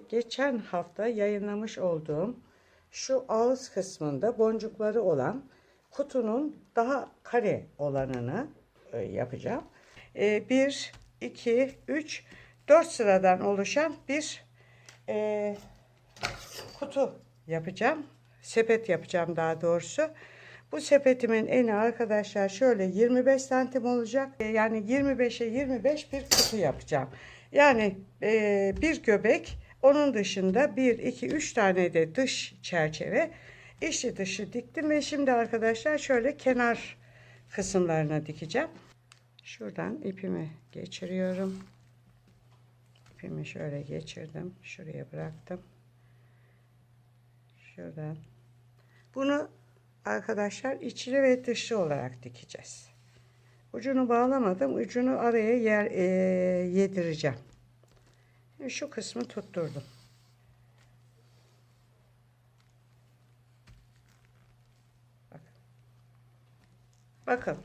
Geçen hafta yayınlamış olduğum şu ağız kısmında boncukları olan kutunun daha kare olanını yapacağım. 1, 2, 3, 4 sıradan oluşan bir kutu yapacağım. Sepet yapacağım daha doğrusu. Bu sepetimin eni arkadaşlar şöyle 25 santim olacak. Yani 25'e 25 bir kutu yapacağım. Yani bir göbek, onun dışında 1, 2, 3 tane de dış çerçeve, içi dışı diktim ve şimdi arkadaşlar şöyle kenar kısımlarına dikeceğim. Şuradan ipimi geçiriyorum. İpimi şöyle geçirdim. Şuraya bıraktım. Şuradan. Bunu arkadaşlar içli ve dışlı olarak dikeceğiz. Ucunu bağlamadım. Ucunu araya yedireceğim. Şu kısmı tutturdum. Bakın.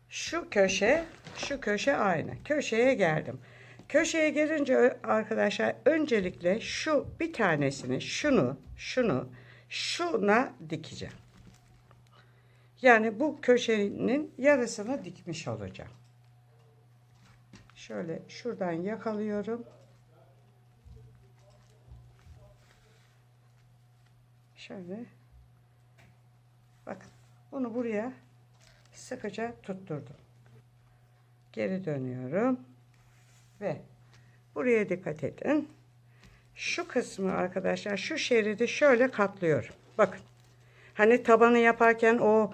Şu köşe aynı. Köşeye geldim. Köşeye gelince arkadaşlar öncelikle şu bir tanesini şuna dikeceğim. Yani bu köşenin yarısını dikmiş olacağım. Şöyle şuradan yakalıyorum. Şöyle. Bakın. Bunu buraya sıkıca tutturdum. Geri dönüyorum. Ve buraya dikkat edin. Şu kısmı arkadaşlar, şu şeridi şöyle katlıyorum. Bakın. Hani tabanı yaparken o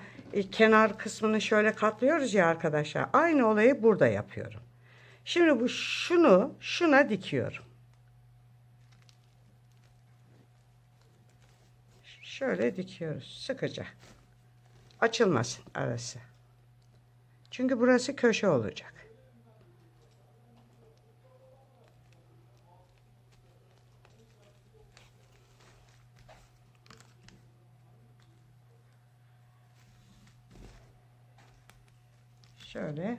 kenar kısmını şöyle katlıyoruz ya arkadaşlar. Aynı olayı burada yapıyorum. Şimdi şuna dikiyorum. Şöyle dikiyoruz sıkıca. Açılmasın arası. Çünkü burası köşe olacak. Şöyle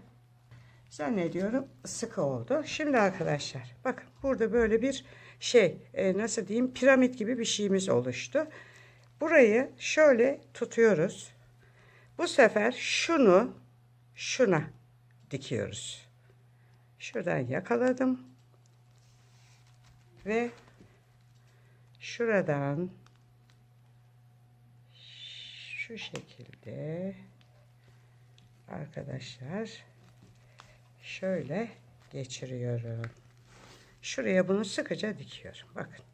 zannediyorum sıkı oldu. Şimdi arkadaşlar bakın burada böyle bir nasıl diyeyim, piramit gibi bir şeyimiz oluştu. Burayı şöyle tutuyoruz. Bu sefer şuna dikiyoruz. Şuradan yakaladım. Ve şuradan şu şekilde arkadaşlar şöyle geçiriyorum. Şuraya bunu sıkıca dikiyorum. Bakın.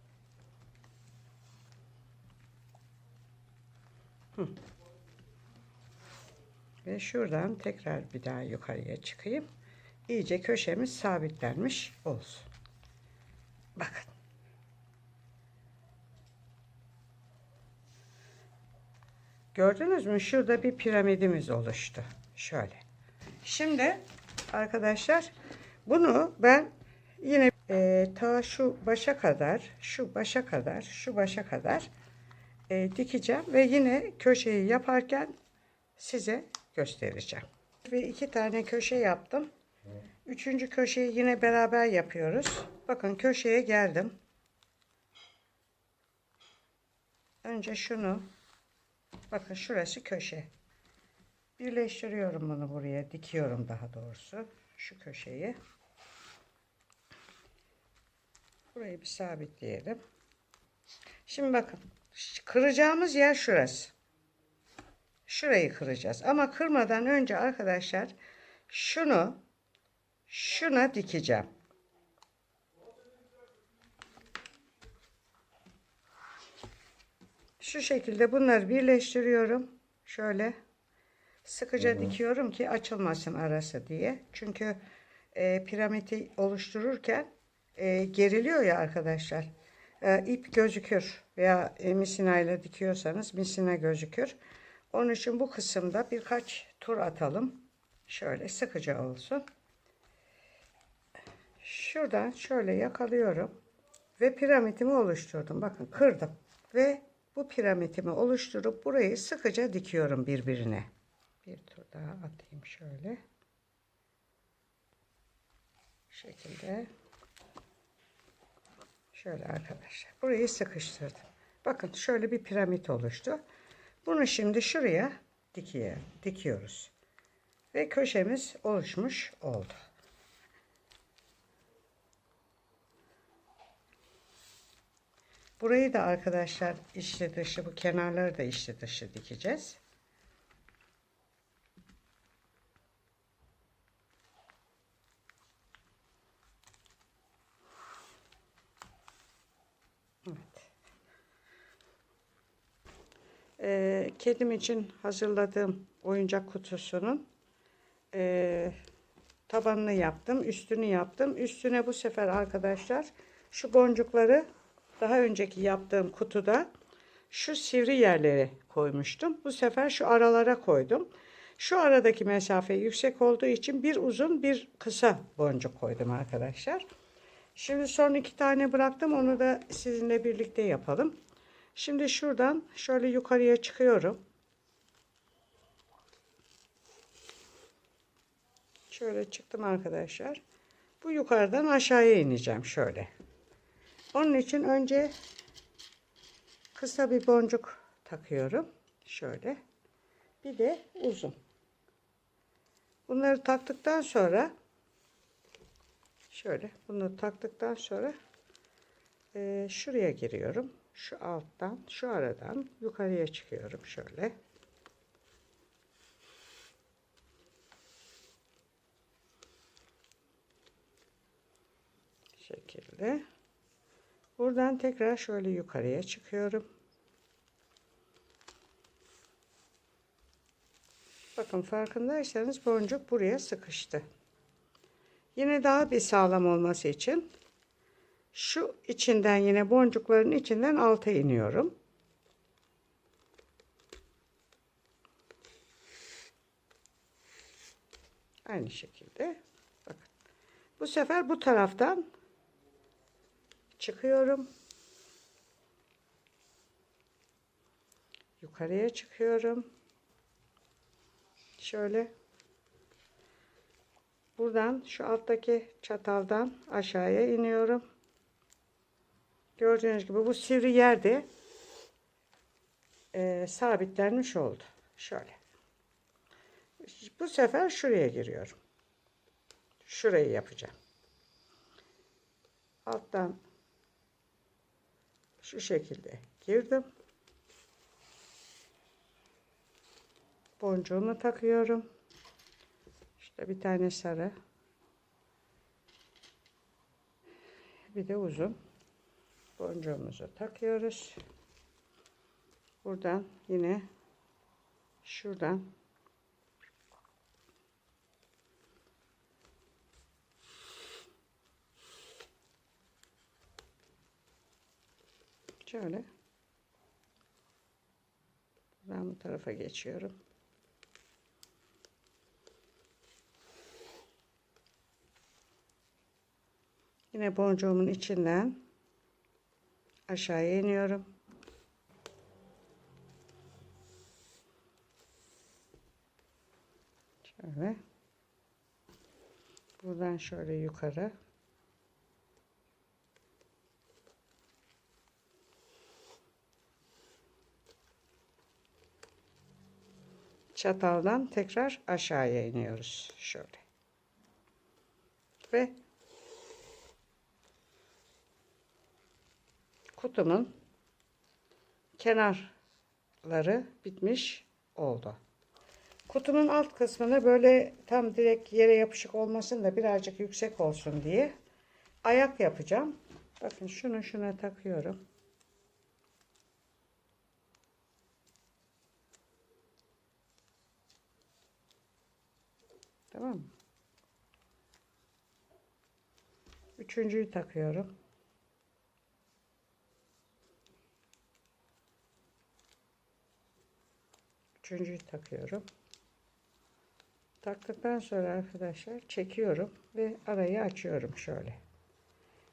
Ve şuradan tekrar bir daha yukarıya çıkayım. İyice köşemiz sabitlenmiş olsun. Bakın. Gördünüz mü? Şurada bir piramidimiz oluştu. Şöyle. Şimdi arkadaşlar bunu ben yine ta şu başa kadar dikeceğim ve yine köşeyi yaparken size göstereceğim. Ve 2 tane köşe yaptım. 3. köşeyi yine beraber yapıyoruz. Bakın köşeye geldim. Önce şunu, bakın şurası köşe. Birleştiriyorum bunu buraya, dikiyorum daha doğrusu şu köşeyi. Burayı bir sabitleyelim. Şimdi bakın kıracağımız yer şurası. Şurayı kıracağız ama kırmadan önce arkadaşlar şuna dikeceğim. Şu şekilde bunları birleştiriyorum. Şöyle sıkıca dikiyorum ki açılmasın arası diye. Çünkü piramidi oluştururken geriliyor ya arkadaşlar. İp gözükür veya misinayla dikiyorsanız misina gözükür. Onun için bu kısımda birkaç tur atalım. Şöyle sıkıca olsun. Şuradan şöyle yakalıyorum ve piramidimi oluşturdum. Bakın kırdım ve bu piramidimi oluşturup burayı sıkıca dikiyorum birbirine. Bir tur daha atayım şöyle. Bu şekilde. Şöyle arkadaşlar. Burayı sıkıştırdım. Bakın şöyle bir piramit oluştu. Bunu şimdi şuraya dikiyoruz. Ve köşemiz oluşmuş oldu. Burayı da arkadaşlar içli dışı, bu kenarları da içli dışı dikeceğiz. Kedim için hazırladığım oyuncak kutusunun tabanını yaptım, üstünü yaptım. Üstüne bu sefer arkadaşlar şu boncukları daha önceki yaptığım kutuda şu sivri yerlere koymuştum. Bu sefer şu aralara koydum. Şu aradaki mesafe yüksek olduğu için bir uzun bir kısa boncuk koydum arkadaşlar. Şimdi son 2 tane bıraktım. Onu da sizinle birlikte yapalım. Şimdi şuradan şöyle yukarıya çıkıyorum. Şöyle çıktım arkadaşlar. Bu yukarıdan aşağıya ineceğim şöyle. Onun için önce kısa bir boncuk takıyorum. Şöyle. Bir de uzun. Bunları taktıktan sonra şöyle bunu taktıktan sonra şuraya giriyorum. Şu alttan, şu aradan yukarıya çıkıyorum şöyle. Şekilde. Buradan tekrar şöyle yukarıya çıkıyorum. Bakın farkındaysanız boncuk buraya sıkıştı. Yine daha bir sağlam olması için şu içinden yine boncukların içinden alta iniyorum. Aynı şekilde. Bakın. Bu sefer bu taraftan çıkıyorum. Yukarıya çıkıyorum. Şöyle. Buradan şu alttaki çataldan aşağıya iniyorum. Gördüğünüz gibi bu sivri yerde sabitlenmiş oldu. Şöyle. Bu sefer şuraya giriyorum. Şurayı yapacağım. Alttan şu şekilde girdim. Boncuğumu takıyorum. İşte bir tane sarı. Bir de uzun. Boncuğumuzu takıyoruz. Buradan yine şuradan şöyle buradan bu tarafa geçiyorum. Yine boncuğumun içinden aşağıya iniyorum. Şöyle. Buradan şöyle yukarı. Çataldan tekrar aşağıya iniyoruz. Şöyle. Ve kutumun kenarları bitmiş oldu. Kutunun alt kısmını böyle tam direkt yere yapışık olmasın da birazcık yüksek olsun diye ayak yapacağım. Bakın şunu şuna takıyorum. Tamam mı? Üçüncüyü takıyorum. Üçüncüyü takıyorum. Taktıktan sonra arkadaşlar çekiyorum ve arayı açıyorum şöyle.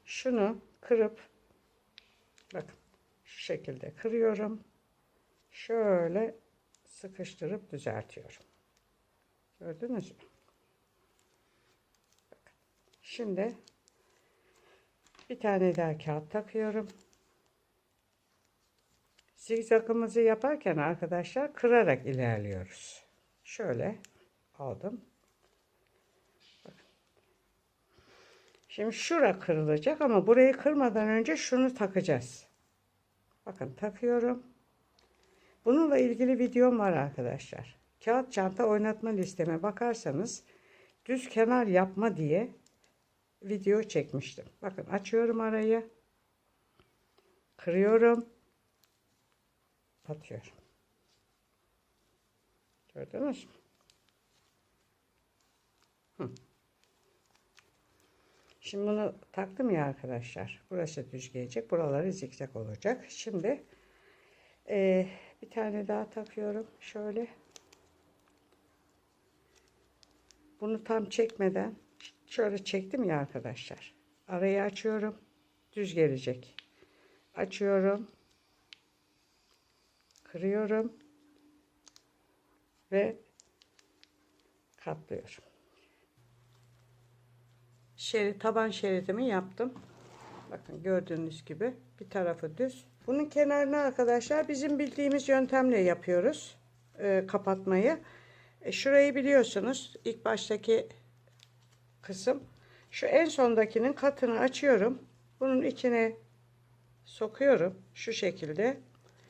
Şunu kırıp bakın şu şekilde kırıyorum. Şöyle sıkıştırıp düzeltiyorum. Gördünüz mü? Bakın. Şimdi Bir tane daha kağıt takıyorum. Zigzagımızı yaparken arkadaşlar kırarak ilerliyoruz. Şöyle aldım. Bakın. Şimdi şura kırılacak ama burayı kırmadan önce şunu takacağız. Bakın takıyorum. Bununla ilgili videom var arkadaşlar. Kağıt çanta oynatma listeme bakarsanız düz kenar yapma diye video çekmiştim. Bakın açıyorum arayı. Kırıyorum. Atıyorum. Gördünüz mü? Şimdi bunu taktım ya arkadaşlar. Burası düz gelecek. Buraları zikzak olacak. Şimdi bir tane daha takıyorum. Şöyle. Bunu tam çekmeden şöyle çektim ya arkadaşlar. Arayı açıyorum. Düz gelecek. Açıyorum. Kırıyorum. Ve katlıyorum. Taban şeridimi yaptım. Bakın gördüğünüz gibi bir tarafı düz. Bunun kenarını arkadaşlar bizim bildiğimiz yöntemle yapıyoruz. Kapatmayı. Şurayı biliyorsunuz. İlk baştaki kısım. Şu en sondakinin katını açıyorum. Bunun içine sokuyorum. Şu şekilde.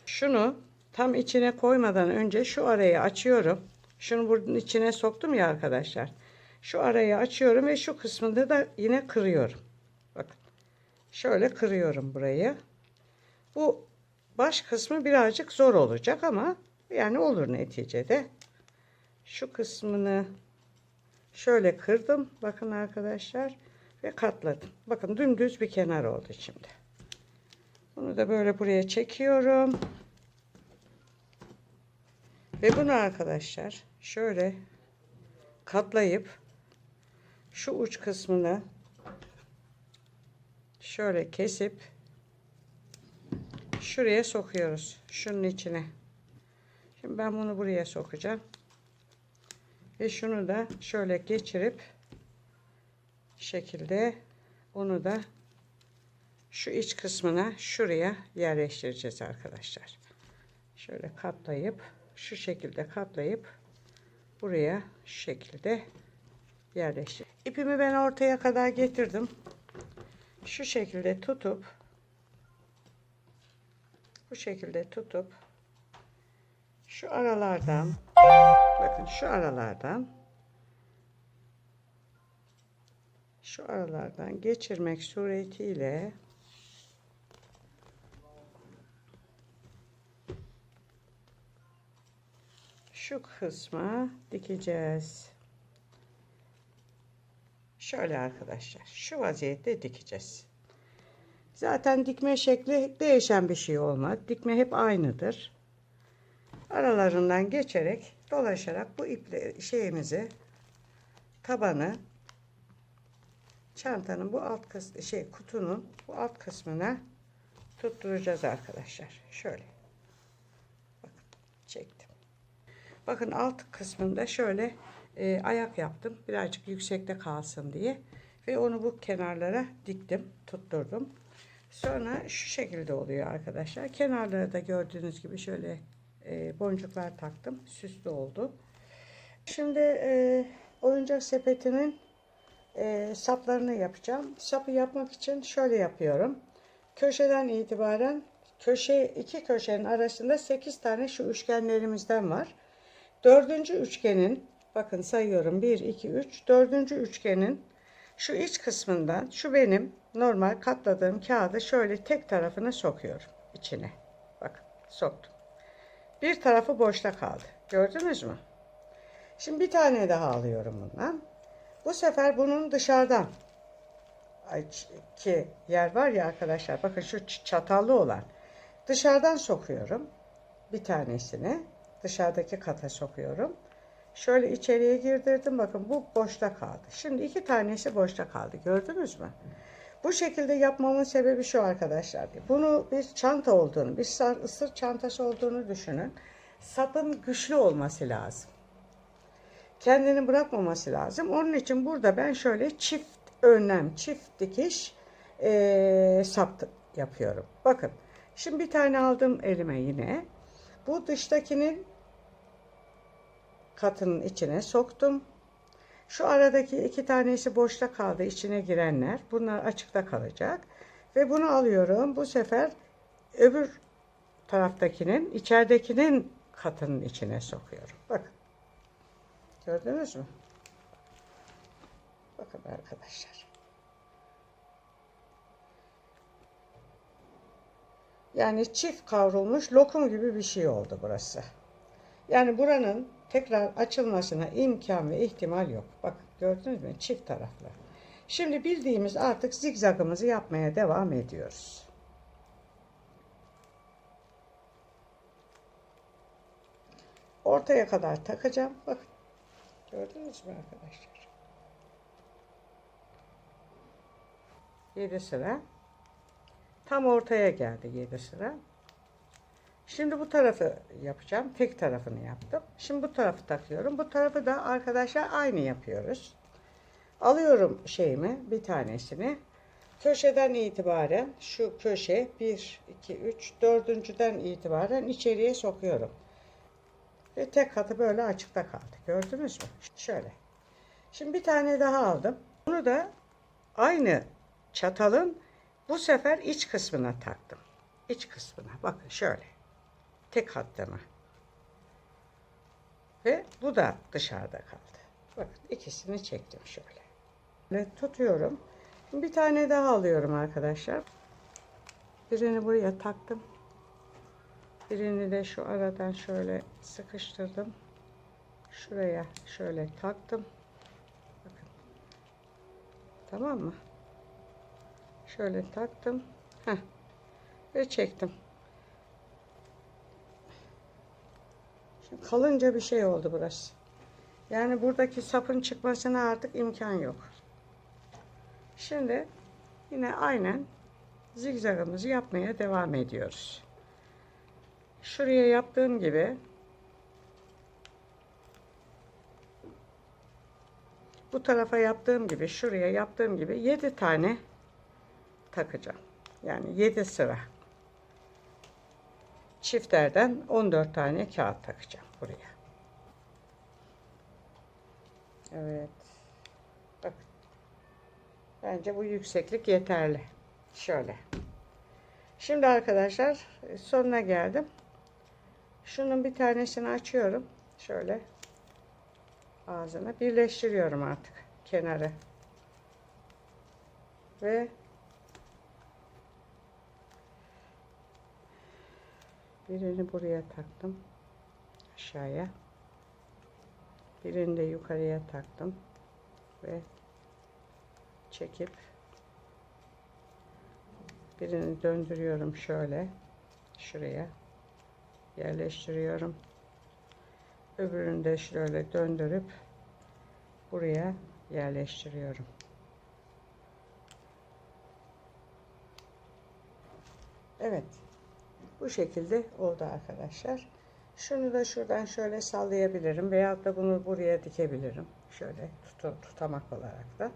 Şunu tam içine koymadan önce şu arayı açıyorum. Şunu bunun içine soktum ya arkadaşlar. Şu arayı açıyorum ve şu kısmında da yine kırıyorum. Bakın. Şöyle kırıyorum burayı. Bu baş kısmı birazcık zor olacak ama yani olur neticede. Şu kısmını şöyle kırdım. Bakın arkadaşlar. Ve katladım. Bakın dümdüz bir kenar oldu şimdi. Bunu da böyle buraya çekiyorum. Ve bunu arkadaşlar şöyle katlayıp şu uç kısmını şöyle kesip şuraya sokuyoruz. Şunun içine. Şimdi ben bunu buraya sokacağım. Ve şunu da şöyle geçirip şekilde onu da şu iç kısmına şuraya yerleştireceğiz arkadaşlar. Şöyle katlayıp şu şekilde katlayıp buraya şu şekilde yerleştir. İpimi ben ortaya kadar getirdim. Şu şekilde tutup bu şekilde tutup şu aralardan bakın şu aralardan geçirmek suretiyle şu kısma dikeceğiz. Şöyle arkadaşlar. Şu vaziyette dikeceğiz. Zaten dikme şekli değişen bir şey olmaz. Dikme hep aynıdır. Aralarından geçerek dolaşarak bu iple tabanı çantanın bu alt kısmı kutunun bu alt kısmına tutturacağız arkadaşlar. Şöyle. Bakın çektim. Bakın alt kısmında şöyle ayak yaptım. Birazcık yüksekte kalsın diye. Ve onu bu kenarlara diktim. Tutturdum. Sonra şu şekilde oluyor arkadaşlar. Kenarlara da gördüğünüz gibi şöyle boncuklar taktım. Süslü oldu. Şimdi oyuncak sepetinin saplarını yapacağım. Sapı yapmak için şöyle yapıyorum. Köşeden itibaren iki köşenin arasında 8 tane şu üçgenlerimizden var. Dördüncü üçgenin bakın sayıyorum 1 2 3 dördüncü üçgenin şu iç kısmından şu benim normal katladığım kağıdı şöyle tek tarafını sokuyorum içine. Bakın soktum. Bir tarafı boşta kaldı. Gördünüz mü? Şimdi bir tane daha alıyorum bundan. Bu sefer bunun dışarıdan ki yer var ya arkadaşlar. Bakın şu çatallı olan. Dışarıdan sokuyorum. Bir tanesini dışarıdaki kata sokuyorum. Şöyle içeriye girdirdim. Bakın bu boşta kaldı. Şimdi iki tanesi boşta kaldı. Gördünüz mü? Bu şekilde yapmamın sebebi şu arkadaşlar. Bunu bir çanta olduğunu, bir sırt çantası olduğunu düşünün. Sapın güçlü olması lazım. Kendini bırakmaması lazım. Onun için burada ben şöyle çift önlem, çift dikiş sap yapıyorum. Bakın. Şimdi bir tane aldım elime yine. Bu dıştakinin katının içine soktum. Şu aradaki iki tanesi boşta kaldı, içine girenler. Bunlar açıkta kalacak. Ve bunu alıyorum. Bu sefer öbür taraftakinin, içeridekinin katının içine sokuyorum. Bakın. Gördünüz mü? Bakın arkadaşlar. Yani çift kavrulmuş lokum gibi bir şey oldu burası. Yani buranın tekrar açılmasına imkan ve ihtimal yok. Bakın gördünüz mü? Çift taraflı. Şimdi bildiğimiz artık zigzagımızı yapmaya devam ediyoruz. Ortaya kadar takacağım. Bakın. Gördünüz mü arkadaşlar? 7 sıra. Tam ortaya geldi 7 sıra. Şimdi bu tarafı yapacağım. Tek tarafını yaptım. Şimdi bu tarafı takıyorum. Bu tarafı da arkadaşlar aynı yapıyoruz. Alıyorum şeyimi, bir tanesini. Köşeden itibaren şu köşe 1, 2, 3, dördüncüden itibaren içeriye sokuyorum. Ve tek katı böyle açıkta kaldı. Gördünüz mü? Şöyle. Şimdi bir tane daha aldım. Bunu da aynı çatalın bu sefer iç kısmına taktım. İç kısmına. Bakın şöyle. Tek hattına. Ve bu da dışarıda kaldı. Bakın ikisini çektim şöyle. Ve tutuyorum. Bir tane daha alıyorum arkadaşlar. Birini buraya taktım. Birini de şu aradan şöyle sıkıştırdım. Şuraya şöyle taktım. Bakın. Tamam mı? Şöyle taktım. Heh. Ve çektim. Şimdi kalınca bir şey oldu burası. Yani buradaki sapın çıkmasına artık imkan yok. Şimdi yine aynen zigzagımızı yapmaya devam ediyoruz. Şuraya yaptığım gibi bu tarafa yaptığım gibi şuraya yaptığım gibi 7 tane takacağım. Yani 7 sıra. Çiftlerden 14 tane kağıt takacağım buraya. Evet. Bakın. Bence bu yükseklik yeterli. Şöyle. Şimdi arkadaşlar sonuna geldim. Şunun bir tanesini açıyorum. Şöyle. Ağzına birleştiriyorum artık kenarı. Ve birini buraya taktım. Aşağıya. Birini de yukarıya taktım. Ve çekip birini döndürüyorum şöyle. Şuraya yerleştiriyorum. Öbürünü de şöyle döndürüp buraya yerleştiriyorum. Evet. Bu şekilde oldu arkadaşlar. Şunu da şuradan şöyle sallayabilirim. Veyahut da bunu buraya dikebilirim. Şöyle tutamak olarak da.